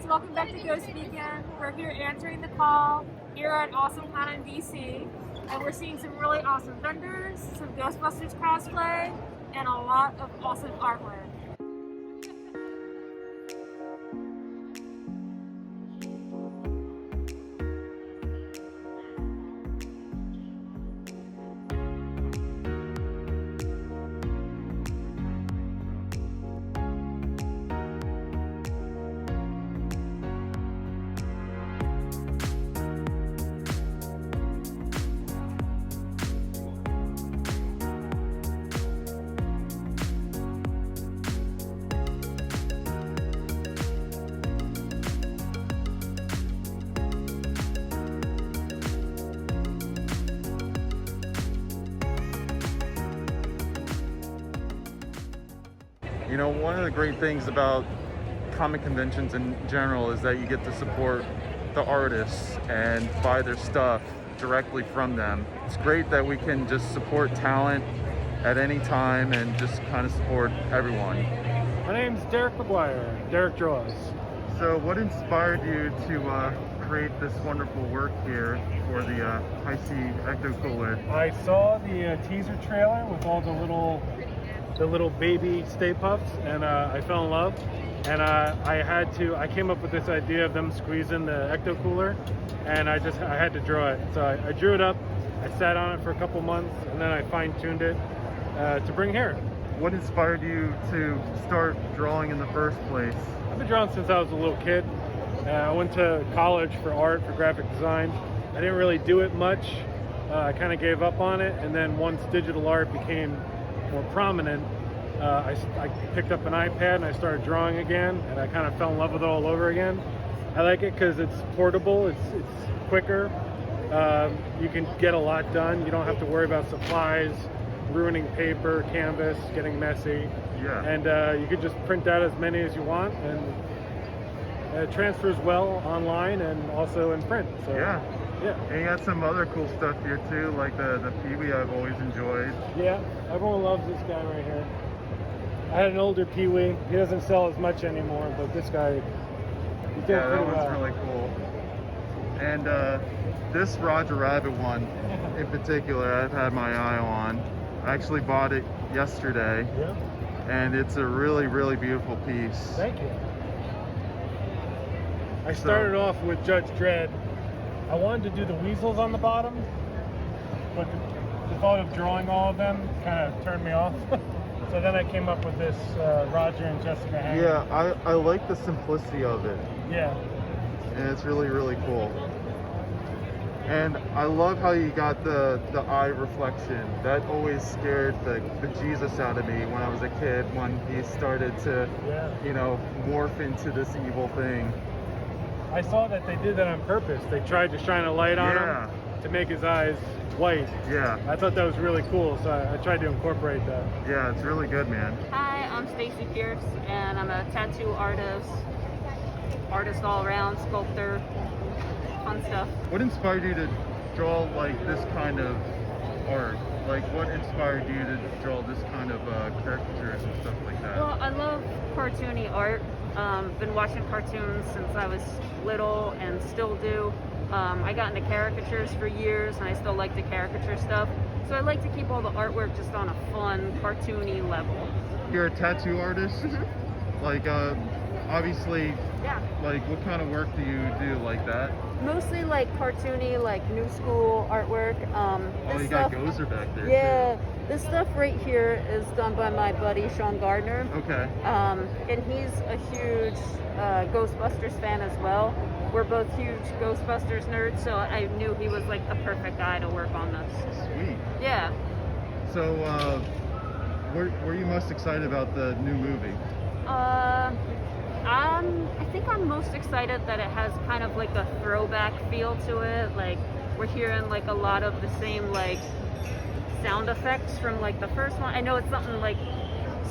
welcome back to Ghostbusters. We're here answering the call here at Awesome Con in DC, and we're seeing some really awesome vendors, some Ghostbusters cosplay, and a lot of awesome artwork. You know, one of the great things about comic conventions in general is that you get to support the artists and buy their stuff directly from them. It's great that we can just support talent at any time and just kind of support everyone. My name's Derek McGuire. Derek Draws. So what inspired you to create this wonderful work here for the High C Ecto Cooler? I saw the teaser trailer with all the little baby Stay Puffs, and I fell in love. And I came up with this idea of them squeezing the Ecto Cooler, and I had to draw it. So I drew it up. I sat on it for a couple months, and then I fine-tuned it to bring here. What inspired you to start drawing in the first place? I've been drawing since I was a little kid. I went to college for art, for graphic design. I didn't really do it much. I kind of gave up on it, and then once digital art became more prominent, I picked up an iPad and I started drawing again, and I kind of fell in love with it all over again. I like it because it's portable, it's quicker, you can get a lot done. You don't have to worry about supplies, ruining paper, canvas, getting messy. Yeah. And you could just print out as many as you want, and it transfers well online and also in print. So, yeah. Yeah. And you got some other cool stuff here too, like the Pee-wee I've always enjoyed. Yeah, everyone loves this guy right here. I had an older Pee-wee. He doesn't sell as much anymore, but this guy, he did Yeah, that pretty one's well. really cool. And this Roger Rabbit one in particular, I've had my eye on. I actually bought it yesterday, Yeah. and it's a really, really beautiful piece. Thank you. I started off with Judge Dredd. I wanted to do the weasels on the bottom, but the thought of drawing all of them kind of turned me off. So then I came up with this Roger and Jessica hanging. Yeah, I like the simplicity of it, Yeah. and it's really, really cool. And I love how you got the eye reflection. That always scared the Jesus out of me when I was a kid, when he started to, Yeah. you know, morph into this evil thing. I saw that they did that on purpose. They tried to shine a light on him to make his eyes white. Yeah. I thought that was really cool, so I tried to incorporate that. Yeah, it's really good, man. Hi, I'm Stacy Pierce, and I'm a tattoo artist all around, sculptor, fun stuff. What inspired you to draw like this kind of art? Like, what inspired you to draw this kind of caricatures and stuff like that? Well, I love cartoony art. Been watching cartoons since I was little and still do. I got into caricatures for years, and I still like the caricature stuff. So I like to keep all the artwork just on a fun, cartoony level. You're a tattoo artist? Mm-hmm. Like, obviously, Yeah. like, what kind of work do you do like that? Mostly like cartoony, like new school artwork. Oh, This you stuff, got Gozer back there, yeah, this stuff right here is done by my buddy Sean Gardner. too. Okay. And he's a huge Ghostbusters fan as well. We're both huge Ghostbusters nerds, so I knew he was like the perfect guy to work on this. Sweet. Yeah. So, were you most excited about the new movie? I think I'm most excited that it has kind of like a throwback feel to it. Like we're hearing like a lot of the same like sound effects from like the first one. I know it's something like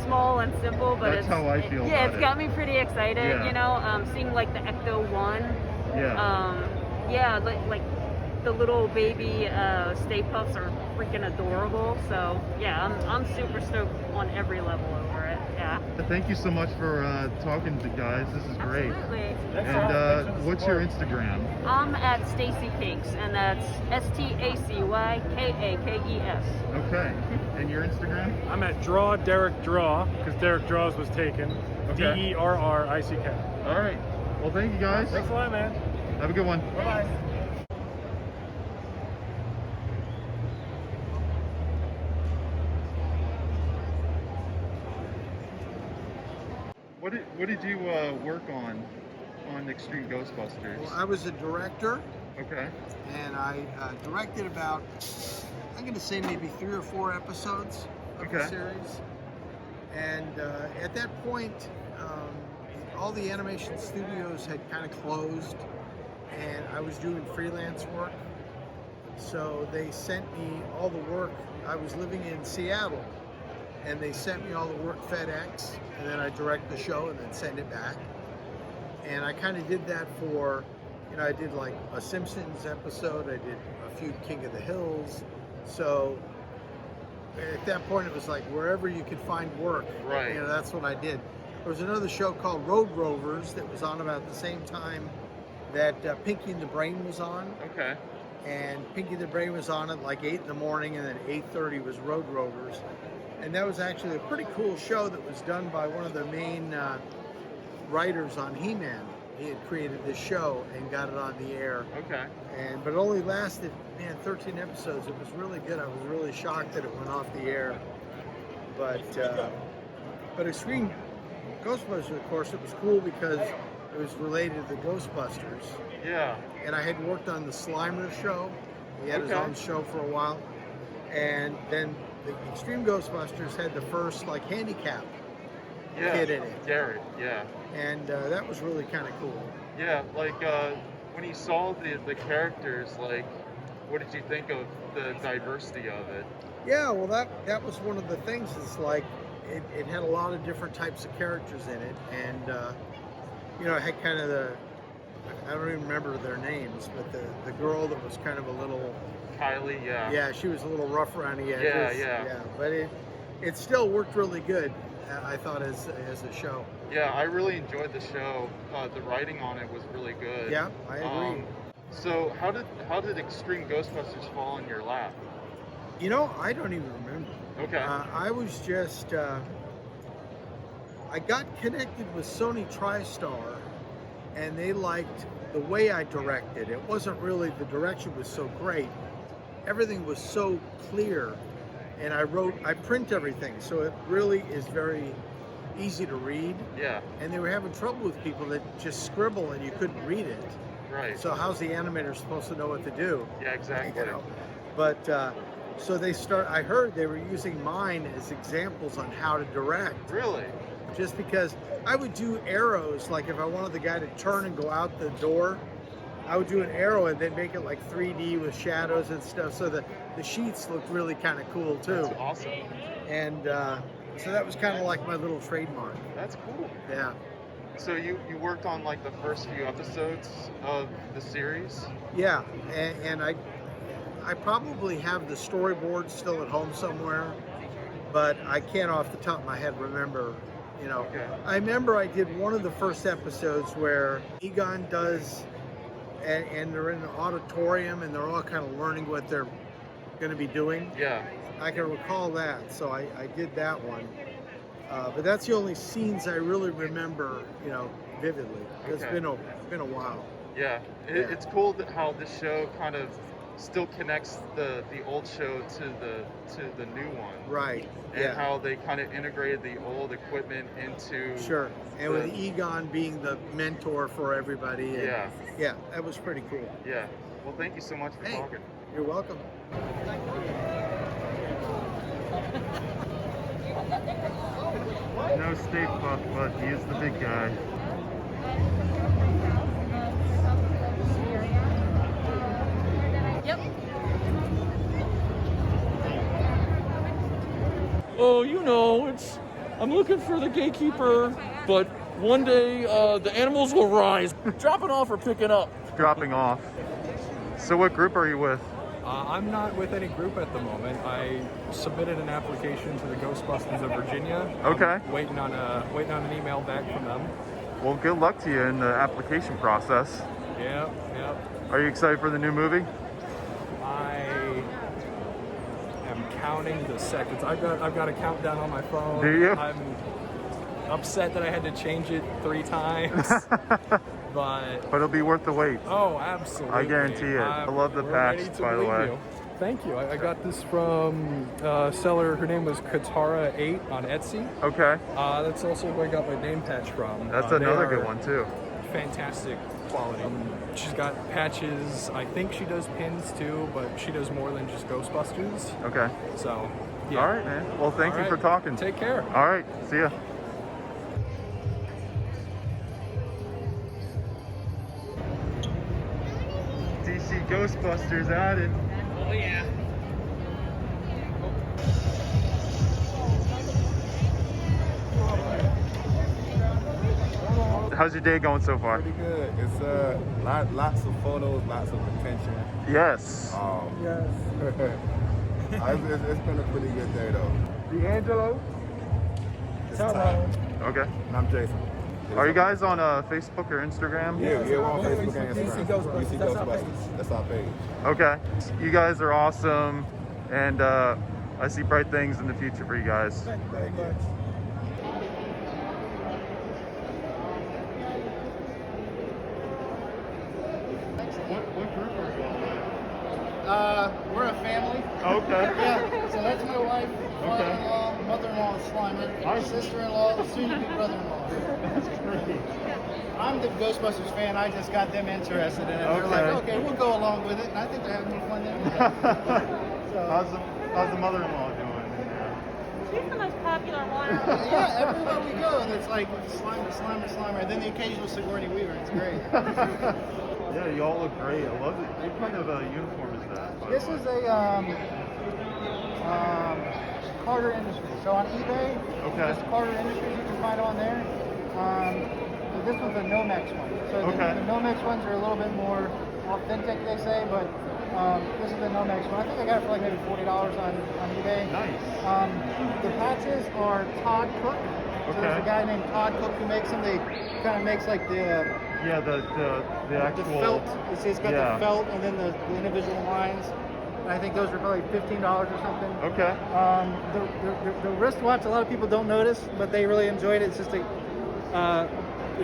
small and simple, but That's how I feel yeah, about it's it. got me pretty excited. Yeah. You know, seeing like the Ecto 1. Yeah. Yeah, like the little baby Stay Puffs are freaking adorable. So yeah, I'm super stoked on every level over it. Yeah. Thank you so much for talking to guys. This is great. Absolutely. And what's your Instagram? I'm at Stacy Cakes, and that's STACYKAKES. Okay. And your Instagram? I'm at Draw Derek Draw, because Derek Draws was taken. Okay. DERRICK. All right. Well, thank you guys. Thanks a lot, man. Have a good one. Bye-bye. What did you work on Extreme Ghostbusters? Well, I was a director, Okay. and I directed about, I'm going to say maybe 3 or 4 episodes of the Okay. series. And at that point, all the animation studios had kind of closed, and I was doing freelance work. So they sent me all the work. I was living in Seattle, and they sent me all the work FedEx, and then I direct the show and then send it back. And I kind of did that for, I did like a Simpsons episode, I did a few King of the Hills. So at that point it was like wherever you could find work, Right. That's what I did. There was another show called Road Rovers that was on about the same time that Pinky and the Brain was on. Okay. And Pinky the Brain was on at like 8 in the morning, and then 8:30 was Road Rovers. And that was actually a pretty cool show that was done by one of the main writers on He-Man. He had created this show and got it on the air. Okay. But it only lasted, 13 episodes. It was really good. I was really shocked that it went off the air. But Extreme Ghostbusters, of course, it was cool because it was related to the Ghostbusters. Yeah. And I had worked on the Slimer show. He had his Okay. own show for a while. And then the Extreme Ghostbusters had the first handicap Yeah. kid in it. Derek. Yeah. And that was really kind of cool. Yeah. Like when you saw the characters, like, what did you think of the diversity of it? Yeah, well, that was one of the things. It's like it had a lot of different types of characters in it, and it had kind of I don't even remember their names, but the girl that was kind of a little, Kylie. Yeah. yeah, she was a little rough around the edges. Yeah. But it still worked really good, I thought, as a show. Yeah. I really enjoyed the show. The writing on it was really good. Yeah, I agree. So how did Extreme Ghostbusters fall in your lap? I don't even remember. Okay. I was just, I got connected with Sony TriStar, and they liked the way I directed. It wasn't really, the direction was so great. Everything was so clear, and I print everything, so it really is very easy to read. Yeah. And they were having trouble with people that just scribble and you couldn't read it. Right. So how's the animator supposed to know what to do? Yeah, exactly. But so I heard they were using mine as examples on how to direct. Really? Just because I would do arrows, like if I wanted the guy to turn and go out the door, I would do an arrow and then make it like 3D with shadows and stuff, so the sheets looked really kind of cool too. That's awesome. And so that was kind of like my little trademark. That's cool. Yeah. So you worked on like the first few episodes of the series? Yeah, and I probably have the storyboard still at home somewhere, but I can't off the top of my head remember, Okay. I remember I did one of the first episodes where Egon does, and they're in an auditorium and they're all kind of learning what they're going to be doing. Yeah. I can recall that, so I did that one. But that's the only scenes I really remember, vividly. It's Okay. been a while. Yeah. It's cool how this show kind of still connects the old show to the new one. Right. And Yeah. how they kind of integrated the old equipment into. Sure. And with Egon being the mentor for everybody. And Yeah. Yeah, that was pretty cool. Yeah. Well, thank you so much for Hey. talking. You're welcome. No Stay Puft, but he is the big guy. Yep. Oh, I'm looking for the gatekeeper, but one day the animals will rise. Dropping off or picking up? Dropping off. So what group are you with? I'm not with any group at the moment. I submitted an application to the Ghostbusters of Virginia. Okay. I'm waiting on an email back from them. Well, good luck to you in the application process. Yeah. Are you excited for the new movie? I am counting the seconds. I've got a countdown on my phone. Do you? I'm upset that I had to change it 3 times. But it'll be worth the wait. Oh, absolutely. I guarantee it. I love the We're patch, ready to by the believe way. you. Thank you. I got this from seller. Her name was Katara8 on Etsy. Okay. That's also who I got my name patch from. That's They another are good one too. Fantastic quality. She's got patches. I think she does pins too, but she does more than just Ghostbusters. Okay. So, yeah. All right, man. Well, thank All you right. for talking. Take care. All right. See ya. DC Ghostbusters added. Oh yeah. How's your day going so far? Pretty good. It's lots of photos, lots of attention. Yes. Yes. it's been a pretty good day though. D'Angelo. It's time. Okay. And I'm Jason. Are you guys on Facebook or Instagram? Yeah, we're on Facebook and Instagram. DC Ghostbusters. That's our page. Okay. You guys are awesome, and I see bright things in the future for you guys. Thank you very much. What group are you We're a family. Okay. Yeah, so that's my wife, father-in-law, mother-in-law is Slimer, Nice. sister-in-law, soon-to-be brother-in-law. That's great. I'm the Ghostbusters fan. I just got them interested in it. They're Okay. like, okay, we'll go along with it, and I think they're having more fun than we are. So, How's the mother-in-law doing? She's the most popular one. yeah, everywhere we go, and it's like Slimer, and then the occasional Sigourney Weaver. It's great. Yeah, you all look great. I love it. What kind of uniform is that? by This the way? is a Carter Industries. So on eBay, Okay. just Carter Industries, you can find on there. So this one's a Nomex one. So Okay. the Nomex ones are a little bit more authentic, they say, but this is the Nomex one. I think I got it for like maybe $40 on eBay. Nice. The patches are Todd Cook. So there's a guy named Todd Cook who makes them. They kind of makes like the Yeah, the actual felt. It's got yeah. the felt and then the individual lines. And I think those are probably $15 or something. Okay. The wristwatch, a lot of people don't notice, but they really enjoyed it. It's just it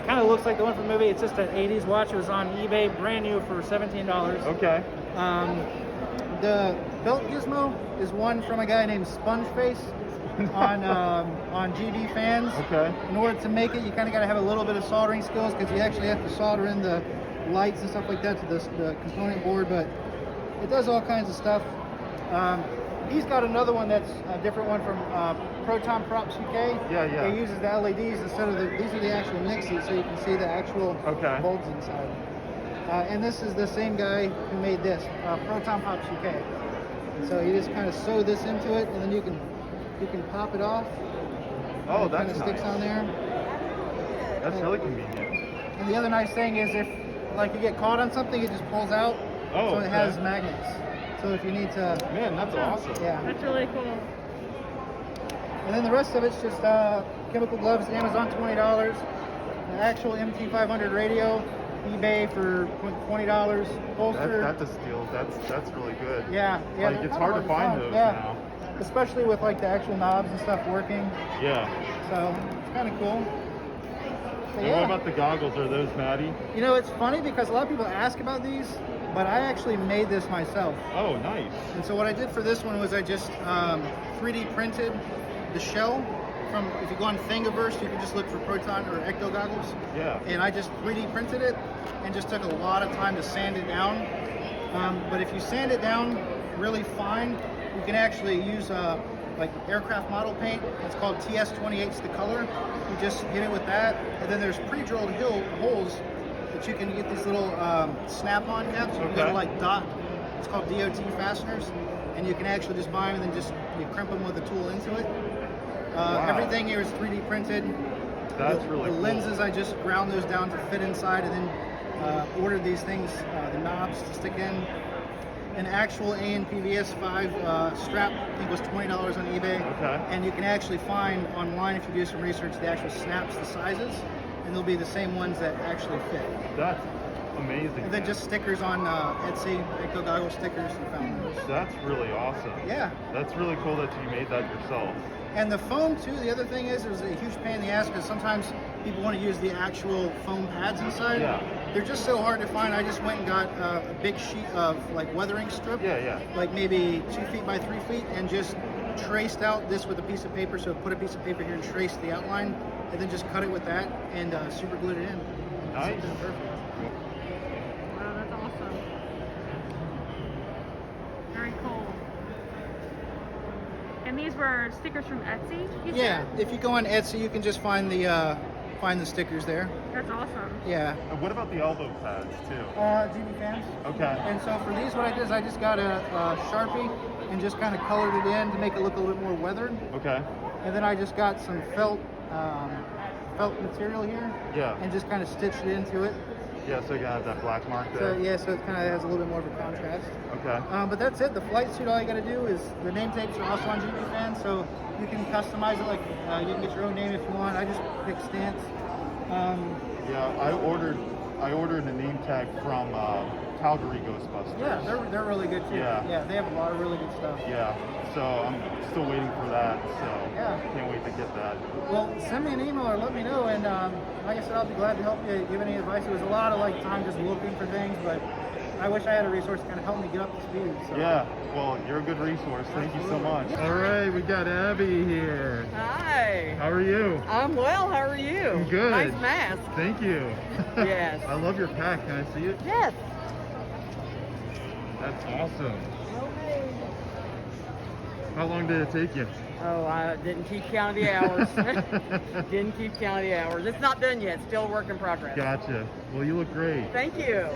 kind of looks like the one from the movie. It's just an 80s watch. It was on eBay, brand new for $17. Okay. The belt gizmo is one from a guy named Spongeface on GD Fans. Okay. In order to make it, you kind of got to have a little bit of soldering skills because you actually have to solder in the lights and stuff like that to the component board, but it does all kinds of stuff. He's got another one that's a different one from Proton Props UK. Yeah. He uses the LEDs instead of these are the actual nixes, so you can see the actual bulbs inside. And this is the same guy who made this, Proton Props UK. So you just kind of sew this into it, and then you can pop it off. Oh, it that's kind of sticks nice. on there. That's really convenient. And the other nice thing is if like you get caught on something, it just pulls out. Oh, so it okay. has magnets. So if you need to, Man, that's awesome. yeah. That's really cool. And then the rest of it's just chemical gloves, Amazon $20, an actual MT500 radio, eBay for $20, holster. That's a steal. That's really good. Yeah. Like, they're it's kinda hard to find those yeah. now. Especially with like the actual knobs and stuff working. Yeah. So it's kind of cool. So, And what about the goggles? Are those Maddie? You know, it's funny because a lot of people ask about these, but I actually made this myself. Oh, nice. And so what I did for this one was I just 3D printed the shell from, if you go on Thingiverse, you can just look for Proton or Ecto goggles. Yeah. And I just 3D printed it and just took a lot of time to sand it down. But if you sand it down really fine, you can actually use like aircraft model paint. It's called TS28's the color. You just hit it with that, and then there's pre-drilled holes that you can get these little snap-on caps. You can go to like dot. It's called DOT fasteners, and you can actually just buy them and then just you crimp them with a tool into it. Wow. Everything here is 3D printed. That's really the cool. lenses, I just ground those down to fit inside, and then ordered these things, the knobs to stick in. an actual ANPVS 5 strap. I think it was $20 on eBay. Okay. And you can actually find online, if you do some research, the actual snaps, the sizes, and they'll be the same ones that actually fit. That's amazing. And then just stickers on Etsy, Echo Goggle stickers, and found those. That's really awesome. Yeah. That's really cool that you made that yourself. And the foam too, the other thing is, it was a huge pain in the ass because sometimes people want to use the actual foam pads inside. Yeah. They're just so hard to find. I just went and got a big sheet of like weathering strip. Yeah. Like maybe 2 feet by 3 feet, and just traced out this with a piece of paper. So put a piece of paper here and traced the outline, and then just cut it with that and super glued it in. Nice. It's perfect. Wow, that's awesome. Very cool. And these were stickers from Etsy, you said? Yeah, if you go on Etsy, you can just find the stickers there. That's awesome. Yeah. And what about the elbow pads too? GB fans. Okay. And so for these, what I did is I just got a Sharpie and just kind of colored it in to make it look a little bit more weathered. Okay. And then I just got some felt material here. Yeah. And just kind of stitched it into it. Yeah, so you can have that black mark So there. yeah, so it kind of has a little bit more of a contrast. Okay. But that's it. The flight suit, all you got to do is the name tapes are also on GB fans, so you can customize it. Like you can get your own name if you want. I just picked Stance. Yeah, I ordered a name tag from Calgary Ghostbusters. Yeah, they're really good too. Yeah. They have a lot of really good stuff. Yeah, so I'm still waiting for that, so Yeah. can't wait to get that. Well, send me an email or let me know, and like I said, I'll be glad to help you, give any advice. It was a lot of like time just looking for things, but I wish I had a resource to kind of help me get up to speed. So. Yeah, well, you're a good resource. Thank you so much. All right, we got Abby here. Hi. How are you? I'm well. How are you? I'm good. Nice mask. Thank you. Yes. I love your pack. Can I see it? Yes. That's awesome. How long did it take you? Oh, I didn't keep count of the hours. Didn't keep count of the hours. It's not done yet. Still a work in progress. Gotcha. Well, you look great. Thank you.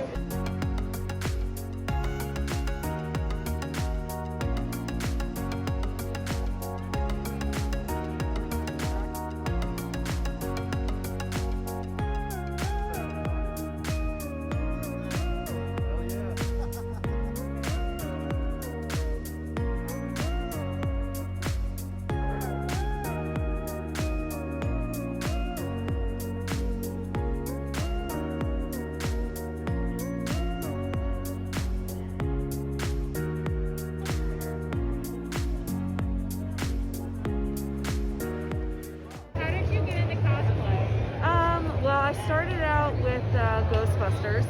How did you get into cosplay? Well, I started out with Ghostbusters,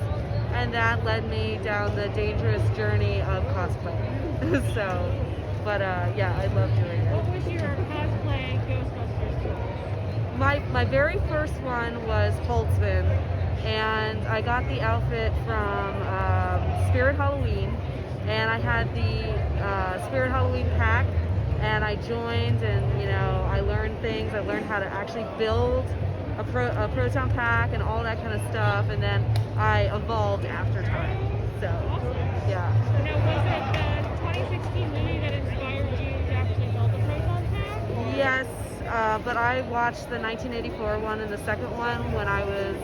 and that led me down the dangerous journey of cosplay. Yeah, I love doing it. What was your cosplay Ghostbusters choice? My very first one was Holtzman, and I got the outfit from Spirit Halloween, and I had the Spirit Halloween pack, and I joined, and I learned things. I learned how to actually build a proton pack and all that kind of stuff, and then I evolved after time. So, yeah. Now, was it the 2016 movie that inspired you to actually build the proton pack? Yes, but I watched the 1984 one and the second one when I was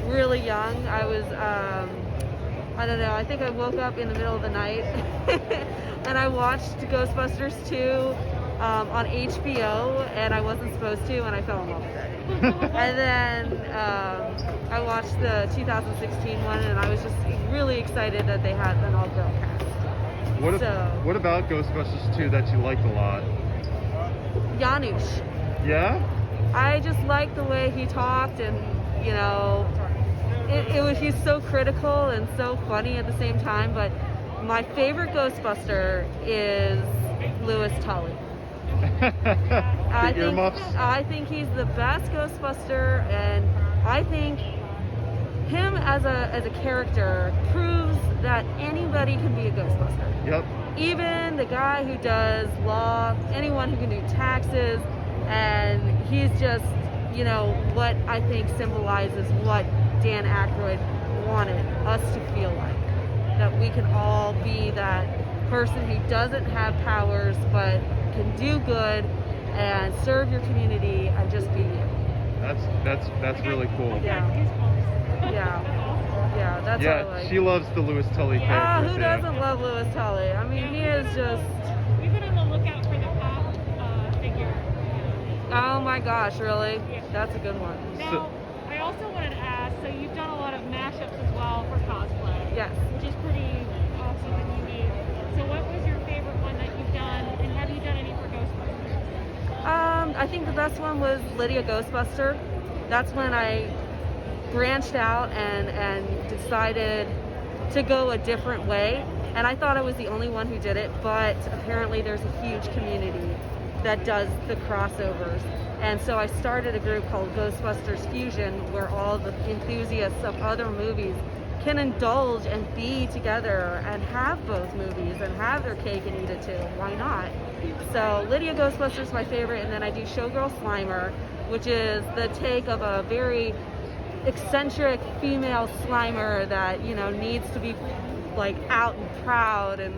really young. I was, I don't know, I think I woke up in the middle of the night and I watched Ghostbusters 2 on HBO, and I wasn't supposed to, and I fell in love with it. And then I watched the 2016 one, and I was just really excited that they had an all-girl cast. What about Ghostbusters 2 that you liked a lot? Janusz. Yeah? I just liked the way he talked, and he's so critical and so funny at the same time. But my favorite Ghostbuster is Louis Tully. I think he's the best Ghostbuster, and I think him as a character proves that anybody can be a Ghostbuster. Yep. Even the guy who does law, anyone who can do taxes, and he's just, what I think symbolizes what Dan Aykroyd wanted us to feel like. That we can all be that person who doesn't have powers but can do good and serve your community and just be you. That's really cool. Yeah. Yeah. Yeah, that's Yeah, what I like. she loves the Louis Tully character. Ah, who too. doesn't love Louis Tully? I mean, he is just. We've been on the lookout for the pop figure. Oh my gosh, really? That's a good one. Now, I also wanted to ask, so you've done a lot of mashups as well for cosplay. Yes. Which is pretty awesome and unique. So what was your favorite one that you've done, and have you done any for Ghostbusters? I think the best one was Lydia Ghostbuster. That's when I branched out and decided to go a different way. And I thought I was the only one who did it, but apparently there's a huge community that does the crossovers. And so I started a group called Ghostbusters Fusion, where all the enthusiasts of other movies can indulge and be together and have both movies and have their cake and eat it too. Why not? So Lydia Ghostbuster is my favorite, and then I do Showgirl Slimer, which is the take of a very eccentric female Slimer that, you know, needs to be like out and proud and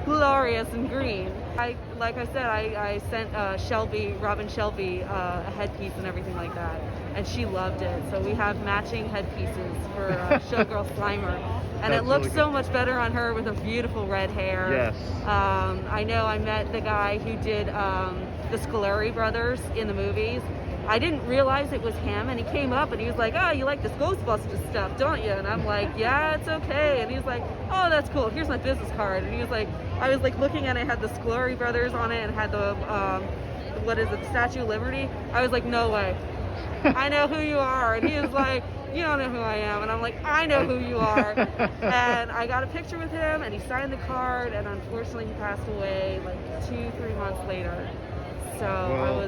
glorious and green. Like I said, I sent Robin Shelby a headpiece and everything like that, and she loved it. So we have matching headpieces for Showgirl Slimer, and it looks so much better on her with a beautiful red hair. Yes. I know I met the guy who did the Scoleri brothers in the movies. I didn't realize it was him, and he came up and he was like, "Oh, you like this Ghostbusters stuff, don't you?" And I'm like, "Yeah, it's okay." And he's like, "Oh, that's cool. Here's my business card." And he was like, I was like looking at it, had the Scoleri brothers on it, and had the what is it, the Statue of Liberty. I was like, "No way, I know who you are." And he was like, "You don't know who I am." And I'm like, "I know who you are." And I got a picture with him, and he signed the card, and unfortunately he passed away like 2-3 months later. So Well,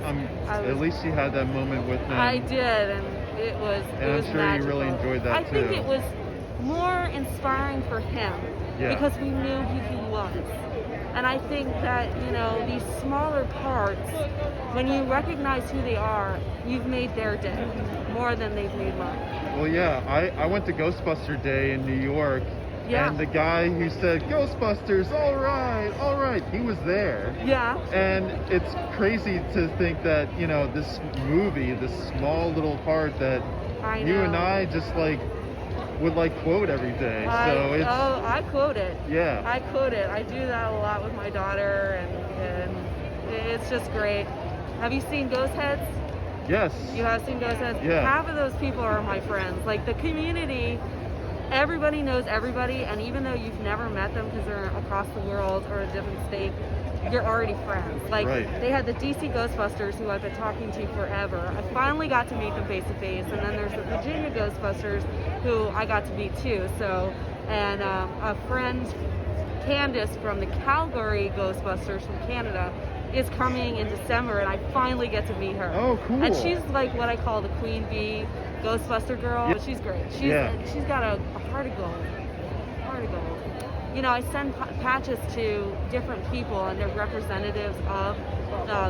at least you had that moment with him. I did, and it was I'm sure magical. you really enjoyed that I think too. it was more inspiring for him because we knew who he was. And I think that, you know, these smaller parts, when you recognize who they are, you've made their day more than they've made mine. Well, yeah, I went to Ghostbuster Day in New York, Yeah. and the guy who said, "Ghostbusters, all right," he was there. Yeah. And it's crazy to think that, you know, this movie, this small little part that I you know. and I just like would like quote every day. So it's I quote it. yeah. I quote it. I do that a lot with my daughter, and it's just great. Have you seen Ghost Heads? Yes. You have seen Ghost Heads? Yeah. Half of those people are my friends. Like the community, everybody knows everybody, and even though you've never met them because they're across the world or a different state, you're already friends. Like they had the DC Ghostbusters, who I've been talking to forever. I finally got to meet them face to face, and then there's the Virginia Ghostbusters, who I got to meet too. So, and a friend, Candace from the Calgary Ghostbusters from Canada, is coming in December, and I finally get to meet her. Oh, cool. And she's like what I call the Queen Bee Ghostbuster girl. Yeah. She's great. She's got a heart of gold. Heart of gold. You know, I send patches to different people, and they're representatives of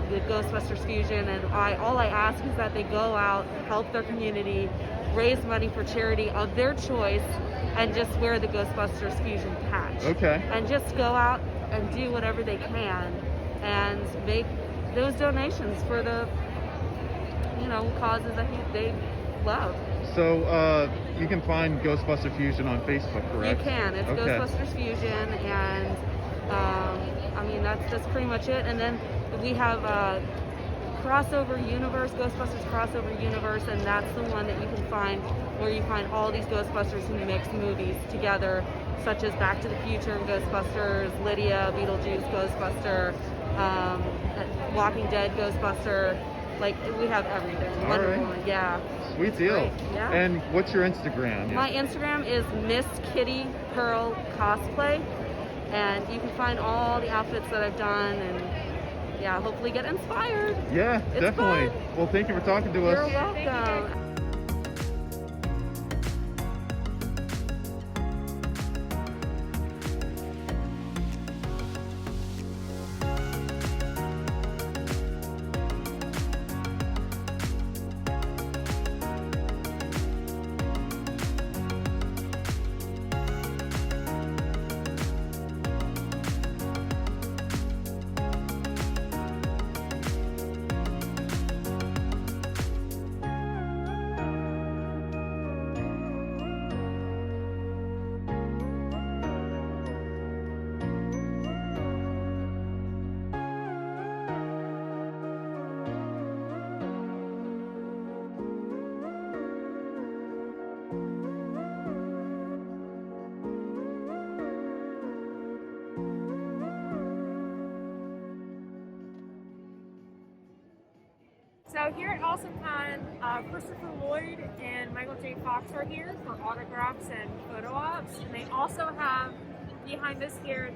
the Ghostbusters Fusion, and all I ask is that they go out, help their community, raise money for charity of their choice, and just wear the Ghostbusters Fusion patch. Okay. And just go out and do whatever they can and make those donations for the, you know, causes that they love. So you can find Ghostbuster Fusion on Facebook, correct? You can. It's Ghostbusters Fusion, and I mean that's pretty much it. And then we have Crossover Universe, Ghostbusters Crossover Universe, and that's the one that you can find where you find all these Ghostbusters who mix movies together, such as Back to the Future and Ghostbusters, Lydia, Beetlejuice, Ghostbuster, Walking Dead, Ghostbuster. Like we have everything. All right. Yeah. Sweet deal. Right, yeah. And what's your Instagram? My Instagram is Miss Kitty Pearl Cosplay, and you can find all the outfits that I've done, and yeah, hopefully get inspired. Yeah, It's definitely. fun. Well, thank you for talking to You're us. welcome. here at AwesomeCon, Christopher Lloyd and Michael J. Fox are here for autographs and photo ops. And they also have behind us here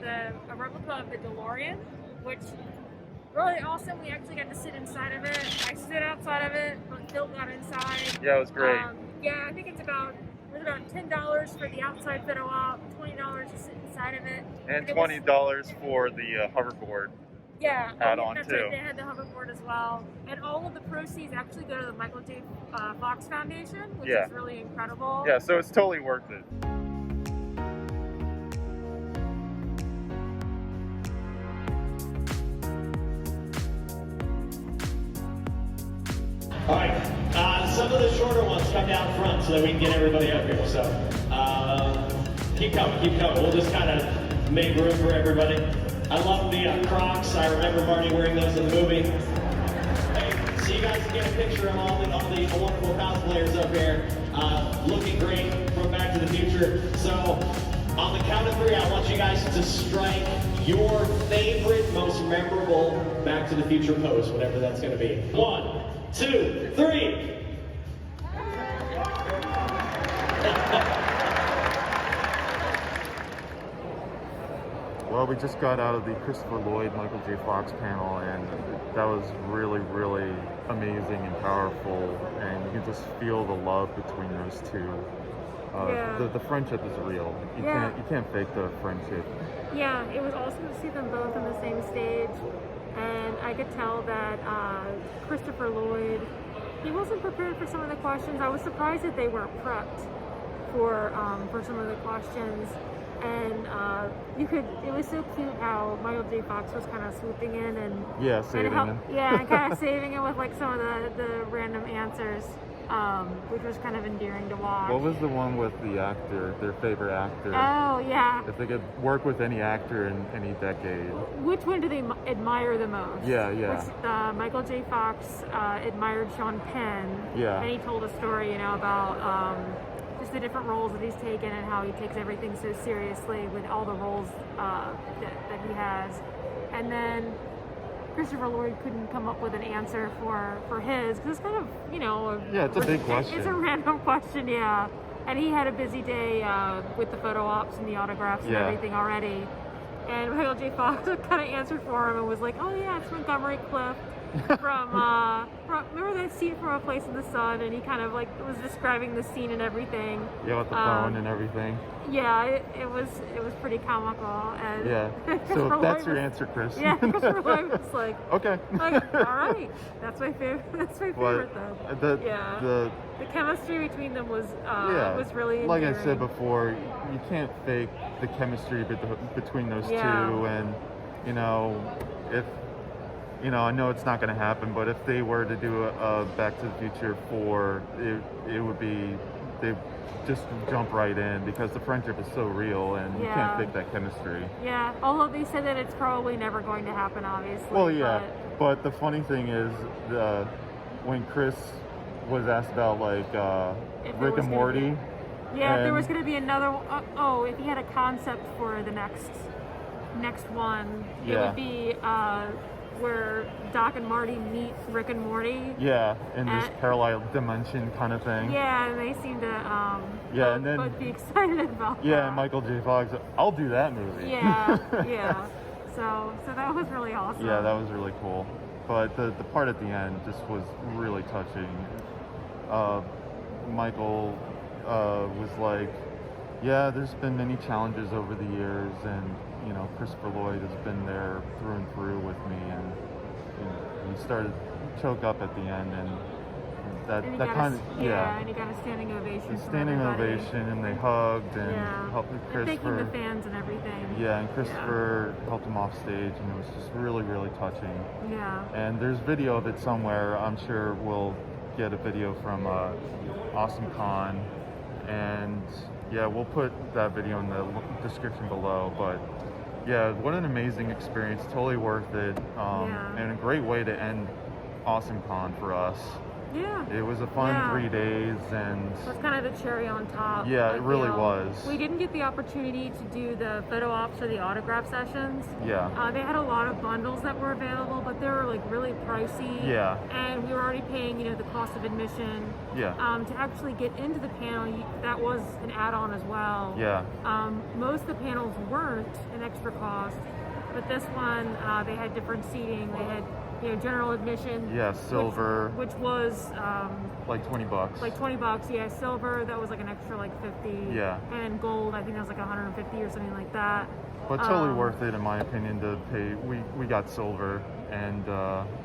a replica of the DeLorean, which really awesome. We actually got to sit inside of it. I stood outside of it, but Phil got inside. Yeah, it was great. Yeah, I think it was about $10 for the outside photo op, $20 to sit inside of it, and $20 for the hoverboard. Yeah, add-on that's too. right. They had the hoverboard as well, and all of the proceeds actually go to the Michael J. Fox Foundation, which is really incredible. Yeah, so it's totally worth it. All right, some of the shorter ones come down front so that we can get everybody up here. So keep coming, keep coming. We'll just kind of make room for everybody. I love the Crocs. I remember Marty wearing those in the movie. Hey, so you guys can get a picture of all the wonderful cosplayers up here, looking great from Back to the Future. So on the count of 3, I want you guys to strike your favorite, most memorable Back to the Future pose, whatever that's going to be. 1, 2, 3. Well, we just got out of the Christopher Lloyd, Michael J. Fox panel, and that was really, really amazing and powerful, and you can just feel the love between those two. The friendship is real. You can't fake the friendship. Yeah, it was awesome to see them both on the same stage, and I could tell that Christopher Lloyd, he wasn't prepared for some of the questions. I was surprised that they were prepped for some of the questions. And it was so cute how Michael J. Fox was kind of swooping in and saving him. Yeah, and kind of saving him with like some of the random answers, which was kind of endearing to watch. What was the one with the actor, their favorite actor? Oh, yeah. If they could work with any actor in any decade. Which one do they admire the most? Yeah. Which, Michael J. Fox admired Sean Penn. Yeah. And he told a story, about just the different roles that he's taken and how he takes everything so seriously with all the roles that he has. And then Christopher Lloyd couldn't come up with an answer for his, because it's kind of, it's a big question. It's a random question, yeah. And he had a busy day with the photo ops and the autographs and everything already. And Michael J. Fox kind of answered for him and was like, oh yeah, it's Montgomery Clift. from remember that scene from A Place in the Sun, and he kind of like was describing the scene and everything. Yeah, with the phone and everything. Yeah, it was pretty comical. And So that's your answer, Chris. Yeah, Christopher Lloyd was like, okay. Like, all right, that's my favorite. That's my favorite though. The chemistry between them was really like endearing. I said before, you can't fake the chemistry between those two, and if. I know it's not going to happen, but if they were to do a Back to the Future 4, it would be, they just jump right in because the friendship is so real and you can't fake that chemistry. Yeah, although they said that it's probably never going to happen, obviously. Well, yeah, but the funny thing is, when Chris was asked about Rick and Morty. If there was going to be another, if he had a concept for the next one, it would be where Doc and Marty meet Rick and Morty. Yeah, in this parallel dimension kind of thing. Yeah, and they seem to both be excited about that. Yeah, and Michael J. Fox, I'll do that movie. Yeah. So that was really awesome. Yeah, that was really cool. But the part at the end just was really touching. Michael was like, yeah, there's been many challenges over the years, and Christopher Lloyd has been there through and through with me, and he started to choke up at the end, and and he got a standing ovation. And they hugged and helped Christopher. And thanking the fans and everything. Yeah, and Christopher helped him off stage, and it was just really, really touching. Yeah. And there's video of it somewhere. I'm sure we'll get a video from AwesomeCon, and we'll put that video in the description below. But what an amazing experience! Totally worth it, and a great way to end AwesomeCon for us. Yeah. It was a fun Yeah. 3 days, and It was kind of the cherry on top. yeah, I it really feel. was. We didn't get the opportunity to do the photo ops or the autograph sessions. Yeah. They had a lot of bundles that were available, but they were like really pricey. Yeah. And we were already paying, the cost of admission. Yeah. To actually get into the panel, that was an add-on as well. Yeah. Most of the panels weren't an extra cost, but this one, they had different seating. They had, general admission. Yeah, silver. Which was like $20. like $20. Yeah, silver that was like an extra like 50. Yeah. And gold, I think that was like 150 or something like that. But totally worth it in my opinion to pay. We got silver, and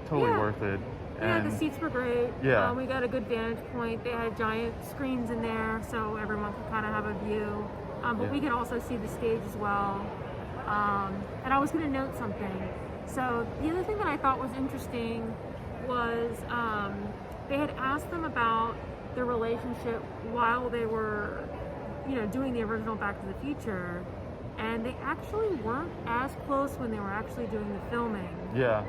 totally Yeah. worth it. Yeah, And the seats were great. Yeah. We got a good vantage point. They had giant screens in there, so everyone could kind of have a view. But Yeah. we could also see the stage as well. And I was going to note something. So the other thing that I thought was interesting was they had asked them about their relationship while they were, doing the original Back to the Future. And they actually weren't as close when they were actually doing the filming. Yeah.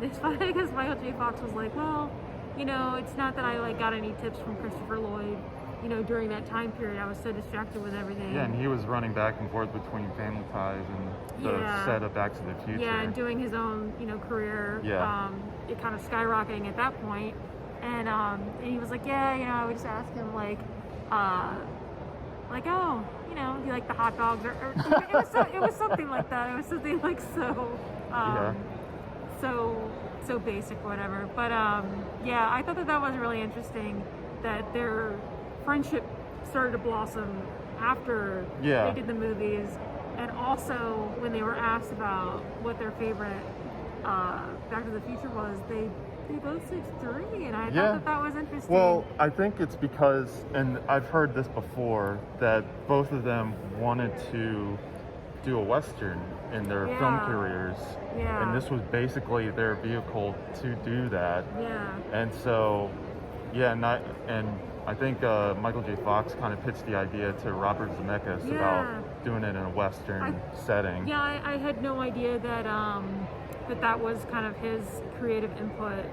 It's funny because Michael J. Fox was like, well, it's not that I got any tips from Christopher Lloyd, during that time period. I was so distracted with everything. Yeah, and he was running back and forth between Family Ties and the Yeah. set of Back to the Future. Yeah, and doing his own, career. Yeah. It kind of skyrocketing at that point. And he was like, yeah, I would just ask him oh, you like the hot dogs, or it was something like that. It was something like so basic, whatever. But yeah, I thought that was really interesting that their friendship started to blossom after Yeah. they did the movies, and also when they were asked about what their favorite Back to the Future was, they both said 3, and I Yeah. thought that was interesting. Well, I think it's because, and I've heard this before, that both of them wanted to do a Western in their film Yeah. careers. Yeah. And this was basically their vehicle to do that. Yeah. And so, yeah, and I think Michael J. Fox kind of pitched the idea to Robert Zemeckis Yeah. about doing it in a Western setting. Yeah, I had no idea that that was kind of his creative input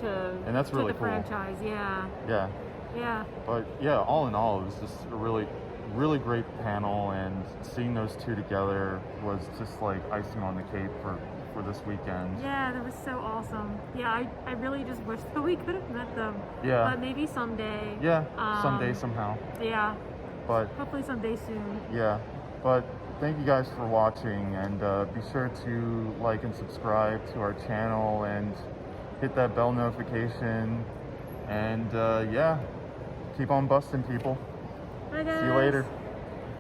to And that's really the cool. franchise. Yeah. Yeah. Yeah. But yeah, all in all, it was just a really, really great panel, and seeing those two together was just like icing on the cake for this weekend. Yeah, that was so awesome. Yeah, I really just wish that we could have met them. Yeah. But maybe someday. Yeah, someday, somehow. Yeah. But Hopefully someday soon. yeah, but thank you guys for watching, and be sure to like and subscribe to our channel and hit that bell notification, and yeah, keep on busting, people. Bye, guys. See you later.